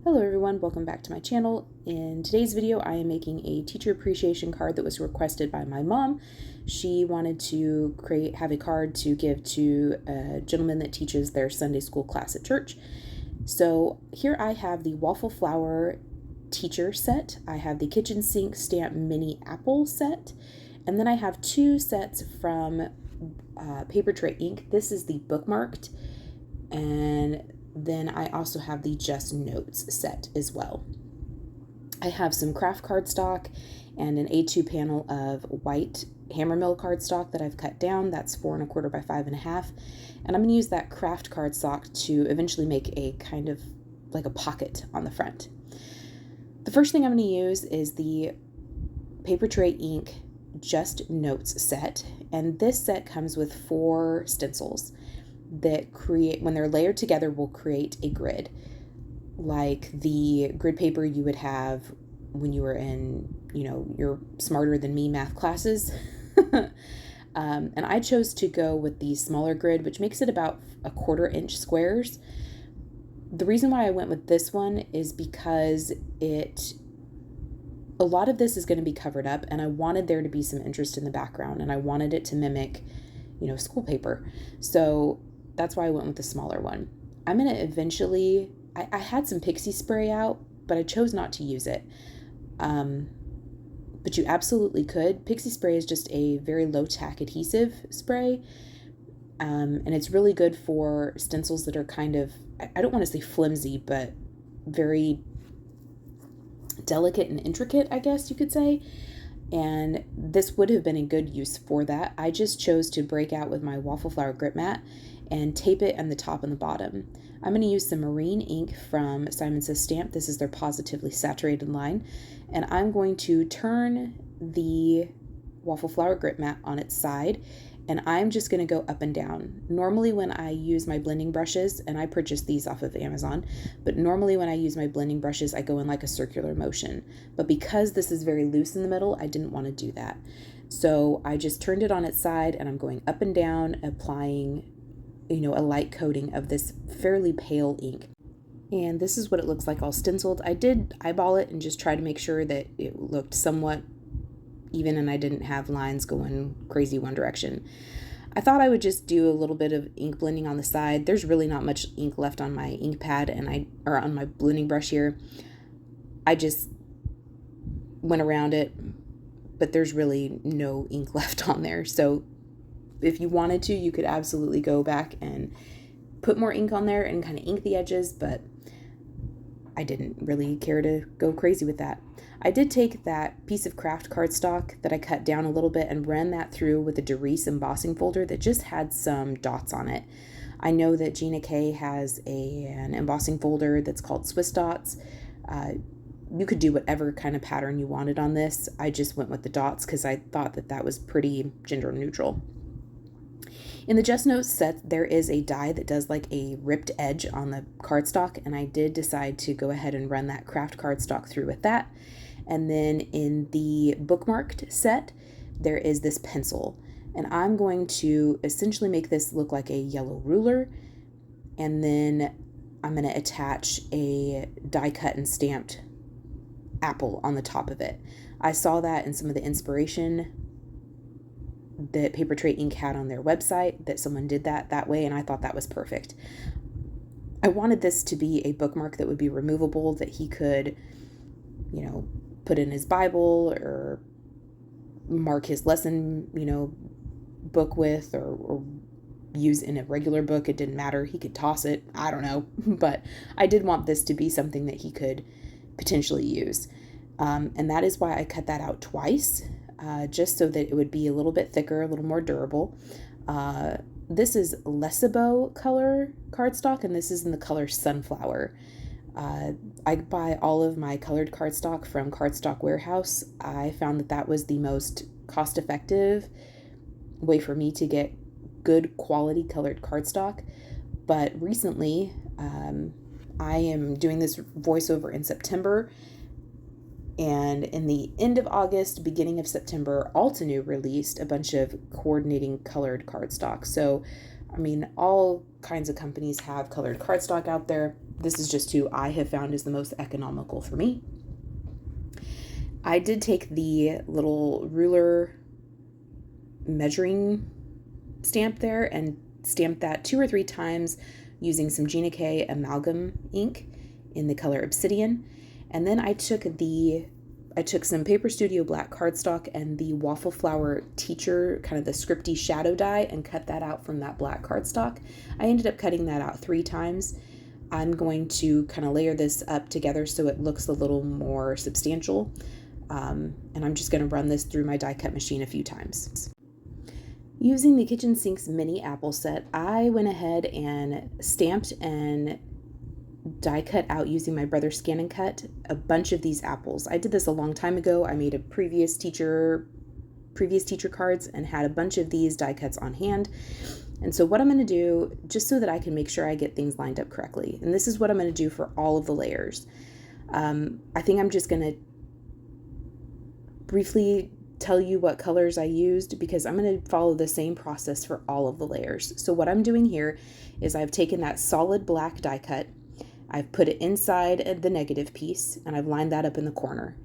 Hello everyone, welcome back to my channel. In today's video, I am making a teacher appreciation card that was requested by my mom. She wanted to have a card to give to a gentleman that teaches their Sunday school class at church. So here I have the Waffle Flower teacher set. I have the kitchen sink stamp mini apple set. And then I have two sets from paper Trey Ink. This is the bookmarked, and then I also have the Just Notes set as well. I have some craft cardstock and an A2 panel of white HAMMERMILL cardstock that I've cut down. That's 4 1/4 by 5 1/2. And I'm going to use that craft cardstock to eventually make a kind of like a pocket on the front. The first thing I'm going to use is the paper Trey Ink Just Notes set. And this set comes with 4 stencils that create, when they're layered together, will create a grid, like the grid paper you would have when you were in, your Smarter Than Me math classes. And I chose to go with the smaller grid, which makes it about 1/4 inch squares. The reason why I went with this one is because a lot of this is going to be covered up, and I wanted there to be some interest in the background, and I wanted it to mimic, school paper. So that's why I went with the smaller one. I'm going to eventually, I had some pixie spray out, but I chose not to use it. But you absolutely could. Pixie spray is just a very low tack adhesive spray. And it's really good for stencils that are kind of, I don't want to say flimsy, but very delicate and intricate, I guess you could say. And this would have been a good use for that. I just chose to break out with my Waffle Flower grip mat and tape it on the top and the bottom. I'm going to use some marine ink from Simon Says Stamp. This is their Positively Saturated line. And I'm going to turn the Waffle Flower grip mat on its side, and I'm just going to go up and down. Normally when I use my blending brushes, and I purchased these off of Amazon, but normally when I use my blending brushes, I go in like a circular motion. But because this is very loose in the middle, I didn't want to do that. So I just turned it on its side, and I'm going up and down, applying, a light coating of this fairly pale ink. And this is what it looks like all stenciled. I did eyeball it and just try to make sure that it looked somewhat even, and I didn't have lines going crazy one direction. I thought I would just do a little bit of ink blending on the side. There's really not much ink left on my ink pad or on my blending brush here. I just went around it, but there's really no ink left on there. So if you wanted to, you could absolutely go back and put more ink on there and kind of ink the edges, but I didn't really care to go crazy with that. I did take that piece of craft cardstock that I cut down a little bit and ran that through with a Darice embossing folder that just had some dots on it. I know that Gina K has an embossing folder that's called Swiss Dots. You could do whatever kind of pattern you wanted on this. I just went with the dots because I thought that was pretty gender neutral. In the Just Notes set, there is a die that does like a ripped edge on the cardstock, and I did decide to go ahead and run that craft cardstock through with that. And then in the bookmarked set, there is this pencil, and I'm going to essentially make this look like a yellow ruler, and then I'm going to attach a die cut and stamped apple on the top of it. I saw that in some of the inspiration that Paper Trey Ink had on their website, that someone did that way, and I thought that was perfect. I wanted this to be a bookmark that would be removable, that he could, put in his Bible or mark his lesson, book with, or use in a regular book. It didn't matter. He could toss it. I don't know. But I did want this to be something that he could potentially use. And that is why I cut that out twice. Just so that it would be a little bit thicker, a little more durable. This is Lessebo color cardstock, and this is in the color Sunflower. I buy all of my colored cardstock from Cardstock Warehouse. I found that was the most cost-effective way for me to get good quality colored cardstock. But recently, I am doing this voiceover in September, and in the end of August, beginning of September, Altenew released a bunch of coordinating colored cardstock. So, all kinds of companies have colored cardstock out there. this is just who I have found is the most economical for me. I did take the little ruler measuring stamp there and stamped that 2 or 3 times using some Gina K Amalgum ink in the color Obsidian. And then I took some Paper Studio black cardstock and the Waffle Flower Teacher, kind of the scripty shadow die, and cut that out from that black cardstock. I ended up cutting that out 3 times. I'm going to kind of layer this up together so it looks a little more substantial. And I'm just going to run this through my die cut machine a few times. Using the Kitchen Sinks mini apple set, I went ahead and stamped and die cut out using my Brother Scan and Cut a bunch of these apples. I did this a long time ago. I made a previous teacher cards and had a bunch of these die cuts on hand. And so what I'm going to do, just so that I can make sure I get things lined up correctly, and this is what I'm going to do for all of the layers. I think I'm just going to briefly tell you what colors I used, because I'm going to follow the same process for all of the layers. So what I'm doing here is I've taken that solid black die cut, I've put it inside the negative piece, and I've lined that up in the corner.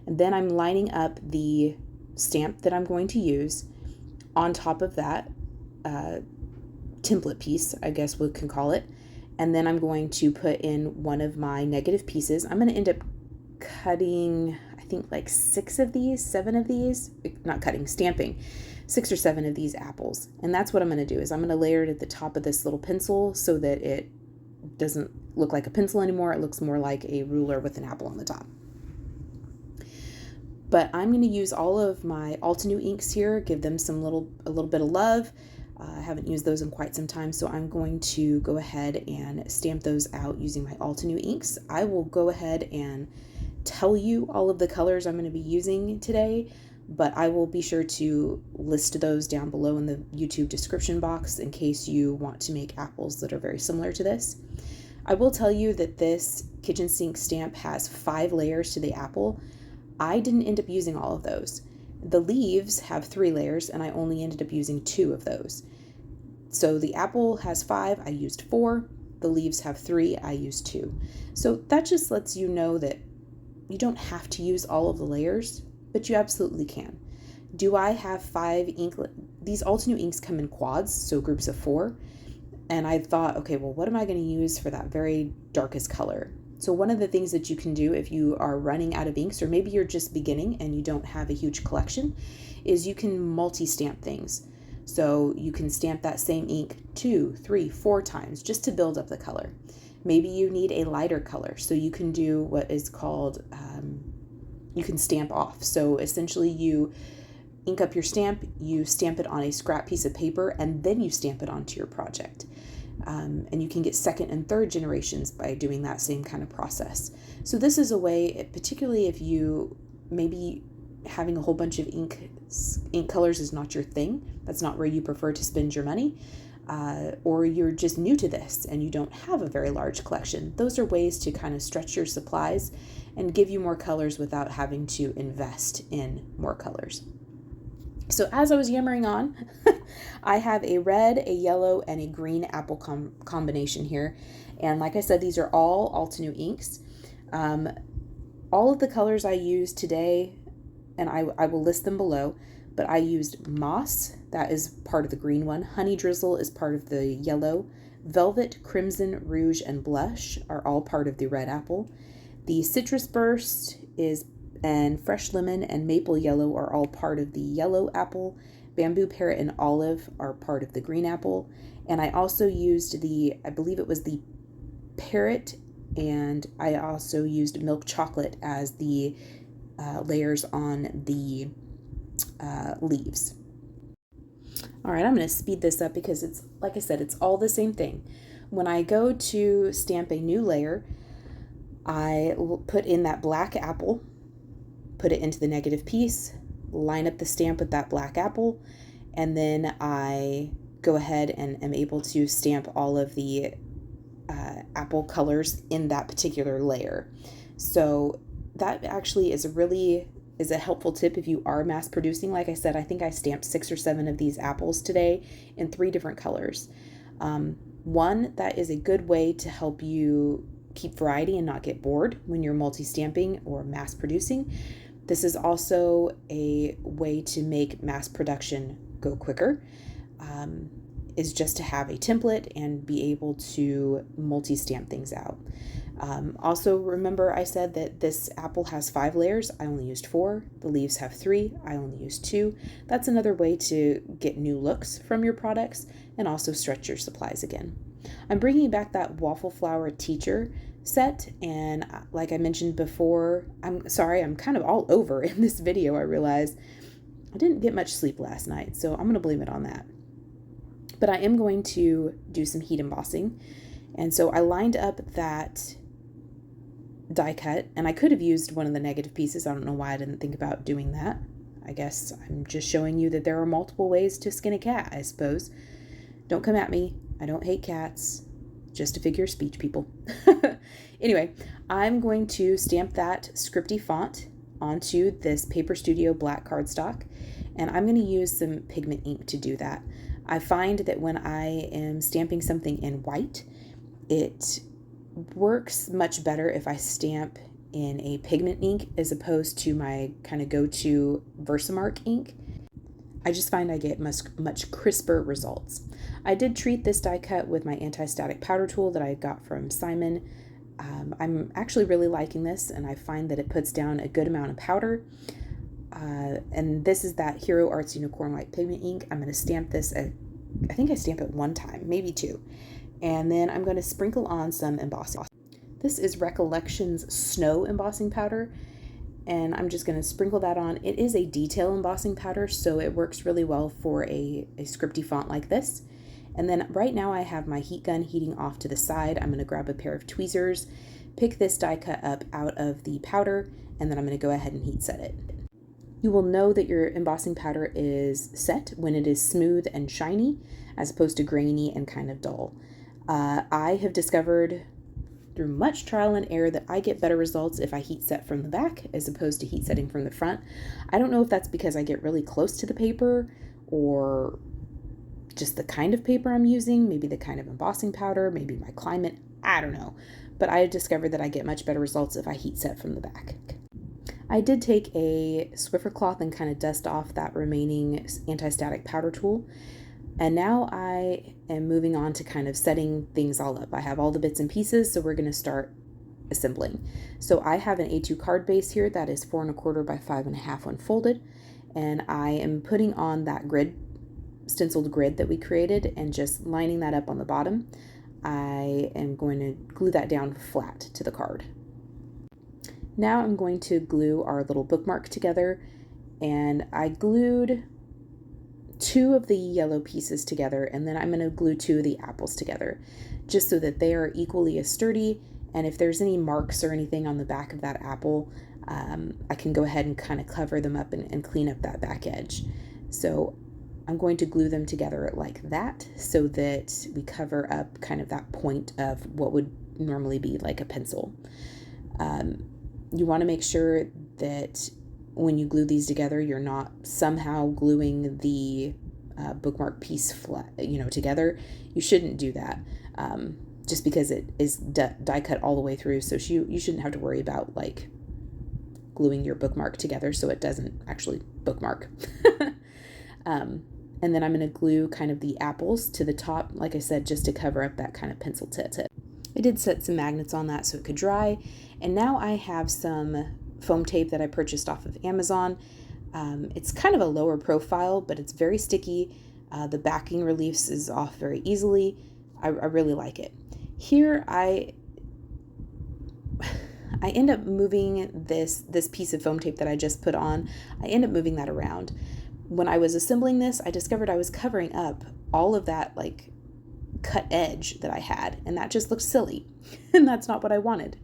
And then I'm lining up the stamp that I'm going to use on top of that template piece, I guess we can call it. And then I'm going to put in one of my negative pieces. I'm going to end up cutting, I think like 7 of these, stamping 6 or 7 of these apples. And that's what I'm going to do, is I'm going to layer it at the top of this little pencil so that it doesn't look like a pencil anymore. It looks more like a ruler with an apple on the top. But I'm going to use all of my Altenew inks here, give them a little bit of love. I haven't used those in quite some time, so I'm going to go ahead and stamp those out using my Altenew inks. I will go ahead and tell you all of the colors I'm going to be using today, but I will be sure to list those down below in the YouTube description box in case you want to make apples that are very similar to this. I will tell you that this kitchen sink stamp has 5 layers to the apple. I didn't end up using all of those. The leaves have 3 layers, and I only ended up using 2 of those. So the apple has 5, I used 4. The leaves have 3, I used 2. So that just lets you know that you don't have to use all of the layers, but you absolutely can. Do I have 5 ink? These Altenew inks come in quads, so groups of 4. And I thought, okay, well, what am I going to use for that very darkest color? So one of the things that you can do if you are running out of inks, or maybe you're just beginning and you don't have a huge collection, is you can multi-stamp things. So you can stamp that same ink 2, 3, 4 times just to build up the color. Maybe you need a lighter color, so you can do what is called, you can stamp off. So essentially you ink up your stamp, you stamp it on a scrap piece of paper, and then you stamp it onto your project. And you can get 2nd and 3rd generations by doing that same kind of process. So this is a way, particularly if you maybe having a whole bunch of ink colors is not your thing, that's not where you prefer to spend your money, or you're just new to this and you don't have a very large collection. Those are ways to kind of stretch your supplies and give you more colors without having to invest in more colors. So as I was yammering on, I have a red, a yellow, and a green apple combination here. And like I said, these are all Altenew inks. All of the colors I used today, and I will list them below, but I used Moss, that is part of the green one. Honey Drizzle is part of the yellow. Velvet, Crimson, Rouge, and Blush are all part of the red apple. The Citrus Burst and Fresh Lemon and Maple Yellow are all part of the yellow apple. Bamboo Parrot and Olive are part of the green apple. And I also used I believe it was the Parrot, and I also used Milk Chocolate as the layers on the leaves. All right, I'm going to speed this up because it's, like I said, it's all the same thing. When I go to stamp a new layer, I will put in that black apple, put it into the negative piece, line up the stamp with that black apple, and then I go ahead and am able to stamp all of the apple colors in that particular layer. So that actually is a helpful tip if you are mass producing. Like I said, I think I stamped 6 or 7 of these apples today in 3 different colors. One, that is a good way to help you keep variety and not get bored when you're multi-stamping or mass producing. This is also a way to make mass production go quicker, is just to have a template and be able to multi-stamp things out. Also, remember I said that this apple has 5 layers. I only used 4. The leaves have 3. I only used 2. That's another way to get new looks from your products and also stretch your supplies again. I'm bringing back that waffle flower teacher set, and like I mentioned before, I'm sorry, I'm kind of all over in this video. I realize I didn't get much sleep last night, so I'm going to blame it on that. But I am going to do some heat embossing, and so I lined up that die cut, and I could have used one of the negative pieces. I don't know why I didn't think about doing that. I guess I'm just showing you that there are multiple ways to skin a cat, I suppose. Don't come at me. I don't hate cats. Just a figure of speech, people. Anyway, I'm going to stamp that scripty font onto this Paper Studio black cardstock, and I'm going to use some pigment ink to do that. I find that when I am stamping something in white, it works much better if I stamp in a pigment ink as opposed to my kind of go-to Versamark ink. I just find I get much crisper results. I did treat this die cut with my anti-static powder tool that I got from Simon. I'm actually really liking this, and I find that it puts down a good amount of powder. And this is that Hero Arts Unicorn White Pigment Ink. I'm going to stamp this I think I stamp it 1 time, maybe 2. And then I'm going to sprinkle on some embossing. This is Recollections Snow Embossing Powder, and I'm just going to sprinkle that on. It is a detail embossing powder, so it works really well for a scripty font like this. And then right now I have my heat gun heating off to the side. I'm going to grab a pair of tweezers, pick this die cut up out of the powder, and then I'm going to go ahead and heat set it. You will know that your embossing powder is set when it is smooth and shiny, as opposed to grainy and kind of dull. I have discovered through much trial and error that I get better results if I heat set from the back as opposed to heat setting from the front. I don't know if that's because I get really close to the paper or just the kind of paper I'm using, maybe the kind of embossing powder, maybe my climate, I don't know. But I have discovered that I get much better results if I heat set from the back. I did take a Swiffer cloth and kind of dust off that remaining anti-static powder tool. And now I am moving on to kind of setting things all up. I have all the bits and pieces, so we're going to start assembling. So I have an A2 card base here that is 4 1/4 by 5 1/2 unfolded, and I am putting on that grid, stenciled grid that we created, and just lining that up on the bottom. I am going to glue that down flat to the card. Now I'm going to glue our little bookmark together, and I glued 2 of the yellow pieces together, and then I'm going to glue 2 of the apples together, just so that they are equally as sturdy, and if there's any marks or anything on the back of that apple, I can go ahead and kind of cover them up and clean up that back edge. So I'm going to glue them together like that so that we cover up kind of that point of what would normally be like a pencil. You want to make sure that when you glue these together, you're not somehow gluing the bookmark piece flat, together. You shouldn't do that, just because it is die cut all the way through. So you shouldn't have to worry about like gluing your bookmark together so it doesn't actually bookmark. And then I'm going to glue kind of the apples to the top, like I said, just to cover up that kind of pencil tip. I did set some magnets on that so it could dry, and now I have some foam tape that I purchased off of Amazon. It's kind of a lower profile, but it's very sticky. The backing reliefs is off very easily. I really like it. Here I end up moving this piece of foam tape that I just put on. I end up moving that around. When I was assembling this, I discovered I was covering up all of that like cut edge that I had, and that just looked silly, and that's not what I wanted.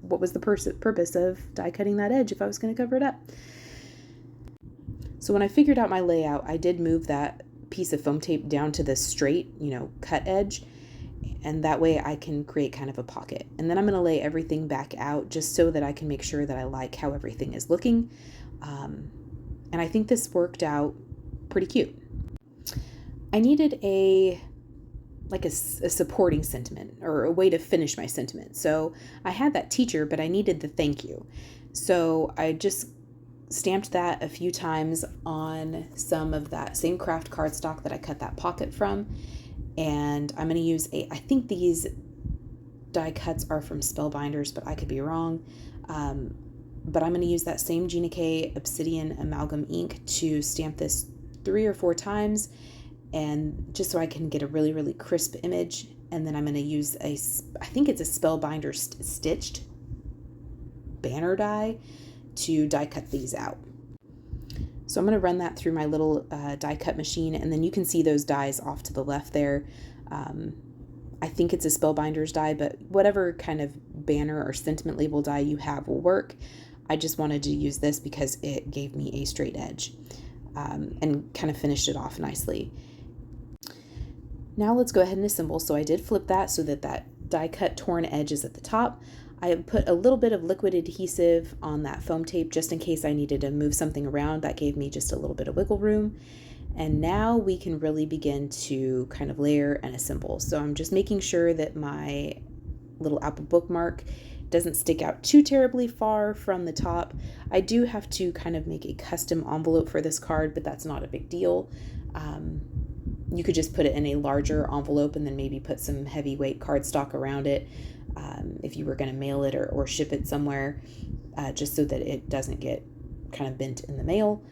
What was the purpose of die cutting that edge if I was going to cover it up? So when I figured out my layout, I did move that piece of foam tape down to the straight, cut edge, and that way I can create kind of a pocket. And then I'm going to lay everything back out just so that I can make sure that I like how everything is looking. And I think this worked out pretty cute. I needed a like a supporting sentiment or a way to finish my sentiment. So I had that teacher, but I needed the thank you. So I just stamped that a few times on some of that same craft cardstock that I cut that pocket from. And I'm going to use I think these die cuts are from Spellbinders, but I could be wrong. But I'm going to use that same Gina K Obsidian Amalgum ink to stamp this 3 or 4 times, and just so I can get a really, really crisp image. And then I'm going to use I think it's a Spellbinder stitched banner die to die cut these out. So I'm going to run that through my little die cut machine, and then you can see those dies off to the left there. I think it's a Spellbinders die, but whatever kind of banner or sentiment label die you have will work. I just wanted to use this because it gave me a straight edge and kind of finished it off nicely. Now let's go ahead and assemble. So I did flip that so that that die cut torn edge is at the top. I put a little bit of liquid adhesive on that foam tape just in case I needed to move something around. That gave me just a little bit of wiggle room. And now we can really begin to kind of layer and assemble. So I'm just making sure that my little apple bookmark doesn't stick out too terribly far from the top. I do have to kind of make a custom envelope for this card, but that's not a big deal. You could just put it in a larger envelope and then maybe put some heavyweight cardstock around it if you were going to mail it or ship it somewhere, just so that it doesn't get kind of bent in the mail.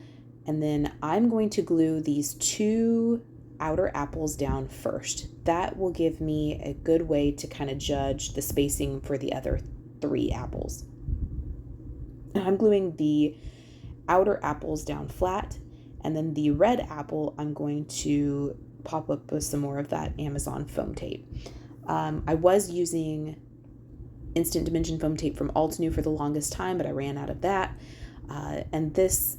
And then I'm going to glue these 2 outer apples down first. That will give me a good way to kind of judge the spacing for the other 3 apples. And I'm gluing the outer apples down flat, and then the red apple I'm going to pop up with some more of that Amazon foam tape. I was using Instant Dimension foam tape from Altenew for the longest time, but I ran out of that. And this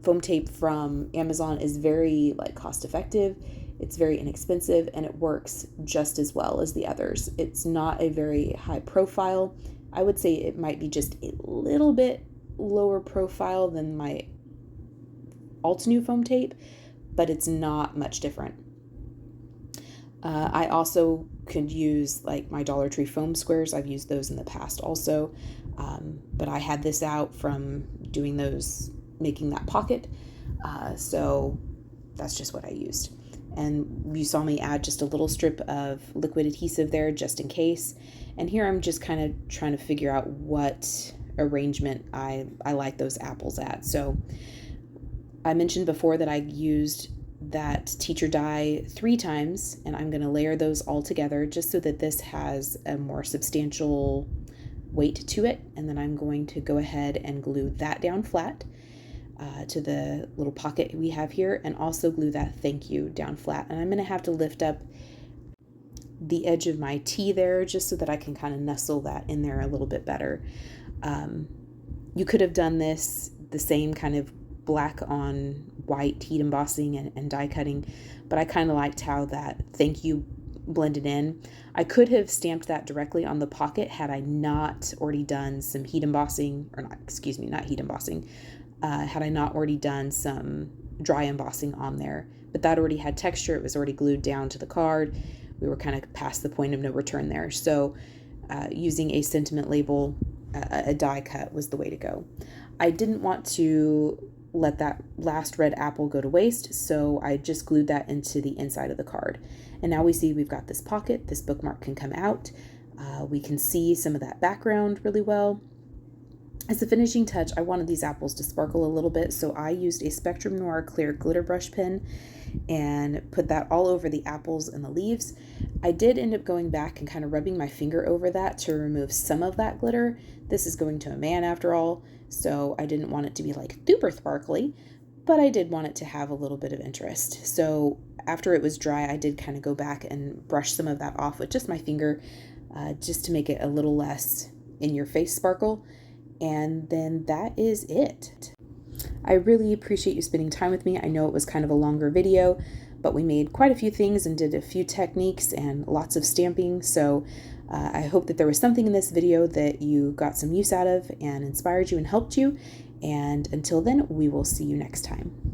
foam tape from Amazon is very cost effective. It's very inexpensive, and it works just as well as the others. It's not a very high profile. I would say it might be just a little bit lower profile than my Altenew foam tape, but it's not much different. I also could use my Dollar Tree foam squares. I've used those in the past also, but I had this out from doing those, making that pocket, so that's just what I used. And you saw me add just a little strip of liquid adhesive there just in case. And here I'm just kind of trying to figure out what arrangement I like those apples at. So I mentioned before that I used that teacher die 3 times, and I'm going to layer those all together just so that this has a more substantial weight to it. And then I'm going to go ahead and glue that down flat to the little pocket we have here, and also glue that thank you down flat. And I'm going to have to lift up the edge of my T there just so that I can kind of nestle that in there a little bit better. You could have done this the same kind of black on white heat embossing and die cutting, but I kind of liked how that thank you blended in. I could have stamped that directly on the pocket had I not already done some heat embossing, or not, excuse me, not heat embossing, had I not already done some dry embossing on there. But that already had texture. It was already glued down to the card. We were kind of past the point of no return there. So using a sentiment label, a die cut was the way to go. I didn't want to let that last red apple go to waste, so I just glued that into the inside of the card. And now we see we've got this pocket. This bookmark can come out. We can see some of that background really well. As a finishing touch, I wanted these apples to sparkle a little bit, so I used a Spectrum Noir clear glitter brush pen and put that all over the apples and the leaves. I did end up going back and kind of rubbing my finger over that to remove some of that glitter. This is going to a man after all, so I didn't want it to be super sparkly, but I did want it to have a little bit of interest. So after it was dry, I did kind of go back and brush some of that off with just my finger, just to make it a little less in your face sparkle. And then that is it. I really appreciate you spending time with me. I know it was kind of a longer video, but we made quite a few things and did a few techniques and lots of stamping. So I hope that there was something in this video that you got some use out of and inspired you and helped you. And until then, we will see you next time.